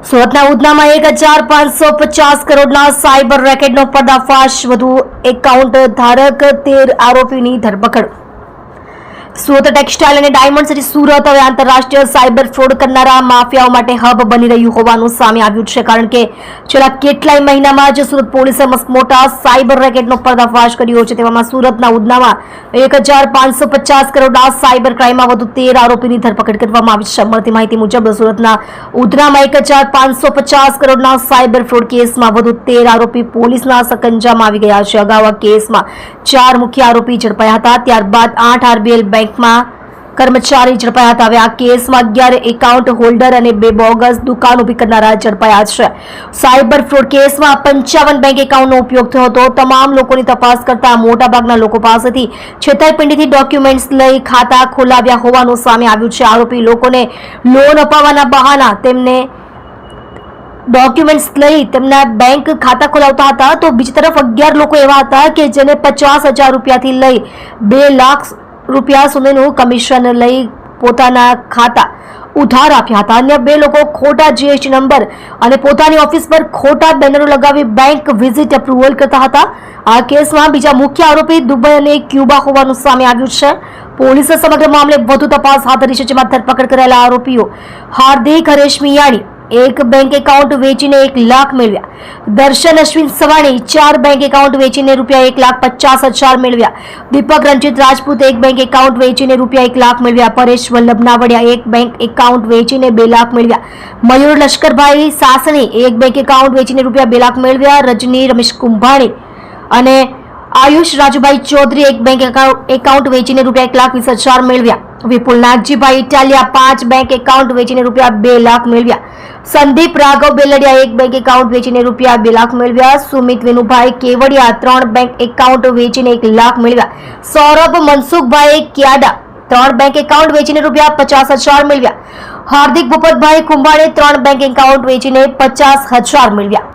સુરતના ઉધનામાં 1550 કરોડના સાયબર રેકેટનો પર્દાફાશ, વધુ એકાઉન્ટ ધારક 13 આરોપીની ધરપકડ। સુરત ટેક્સટાઇલ અને ડાયમંડ સિટી સુરત હવે આંતરરાષ્ટ્રીય સાયબર ફ્રોડ કરનારા માફિયાઓ માટે હબ બની રહ્યું હોવાનું સામે આવ્યું છે, કારણ કે છેલ્લા કેટલાય મહિનામાં જ સુરત પોલીસે મોટા સાયબર રેકેટનો પર્દાફાશ કર્યો છે। તેવામાં સુરતના ઉધનામાં 1550 કરોડના સાયબર ક્રાઇમમાં વધુ 13 આરોપીની ધરપકડ કરવામાં આવી છે। મળતી માહિતી મુજબ સુરતના ઉધનામાં 1550 કરોડના સાયબર ફ્રોડ કેસમાં વધુ 13 આરોપી પોલીસના સકંજામાં આવી ગયા છે। અગાઉ આ કેસમાં 4 મુખ્ય આરોપી ઝડપાયા હતા, ત્યારબાદ 8 આરબીએલ બેંકમાં કર્મચારી ઝડપાયા હતા। હવે આ કેસમાં 11 એકાઉન્ટ હોલ્ડર અને 2 બોગસ દુકાન ઉભી કરનારા ઝડપાયા છે। સાયબર ફ્રોડ કેસમાં 55 બેંક એકાઉન્ટનો ઉપયોગ થયો હતો। તમામ લોકોની તપાસ કરતા મોટાભાગના લોકો પાસેથી છેતરપિંડીથી ડોક્યુમેન્ટ્સ લઈ ખાતા ખોલાવ્યા હોવાનું સામે આવ્યું છે। આરોપી લોકોને લોન અપાવવાના બહાના તેમને ડોક્યુમેન્ટ્સ લઈ તેમના બેંક ખાતા ખોલાવતા હતા, તો બીજી તરફ 11 લોકો એવા હતા કે જેને 50,000 રૂપિયાથી લઈ 2 લાખ રૂપિયા સુધીનું કમિશન લઈ પોતાના ખાતા ઉધાર આપ્યા હતા। અન્ય 2 લોકો ખોટા જીએસટી નંબર અને પોતાની ઓફિસ પર ખોટા બેનરો લગાવી બેંક વિઝિટ અપ્રુવલ કરતા હતા। આ કેસમાં બીજા મુખ્ય આરોપી દુબઈ અને ક્યુબા હોવાનું સામે આવ્યું છે। પોલીસે સમગ્ર મામલે વધુ તપાસ હાથ ધરી છે, જેમાં ધરપકડ કરાયેલા આરોપીઓ હાર્દિક હરેશ મિયાણી એક બેંક એકાઉન્ટ વેચીને 1 લાખ મેળવ્યા, દર્શન અશ્વિન સવાણી 4 બેંક એકાઉન્ટ વેચીને રૂપિયા 1,50,000 મેળવ્યા, દીપક રંજીત રાજપૂત એક બેંક એકાઉન્ટ વેચીને રૂપિયા 1 લાખ મેળવ્યા, પરેશ વલ્લભ નાવડિયા એક બેંક એકાઉન્ટ વેચીને 2 લાખ મેળવ્યા, મયુર લશ્કરભાઈ સાસણી એક બેંક એકાઉન્ટ વેચીને રૂપિયા 2 લાખ મેળવ્યા, રજની રમેશ કુંભાણી અને આયુષ રાજુભાઈ ચૌધરી એક બેંક એકાઉન્ટ વેચીને રૂપિયા 1,20,000 મેળવ્યા, વિપુલ નાગજીભાઈ ઇટાલિયા 5 બેંક એકાઉન્ટ વેચીને રૂપિયા 2 લાખ મેળવ્યા, સંદીપ રાઘવ બેલડિયા એક બેંક એકાઉન્ટ વેચીને રૂપિયા 2 લાખ મેળવ્યા, સુમિત વિનુભાઈ કેવડિયા 3 બેંક એકાઉન્ટ વેચીને 1 લાખ મેળવ્યા, સૌરભ મનસુખભાઈ ક્યાડા 3 બેંક એકાઉન્ટ વેચીને રૂપિયા 50,000 મેળવ્યા, હાર્દિક ભૂપતભાઈ કુંભાણી 3 બેંક એકાઉન્ટ વેચીને 50,000 મેળવ્યા।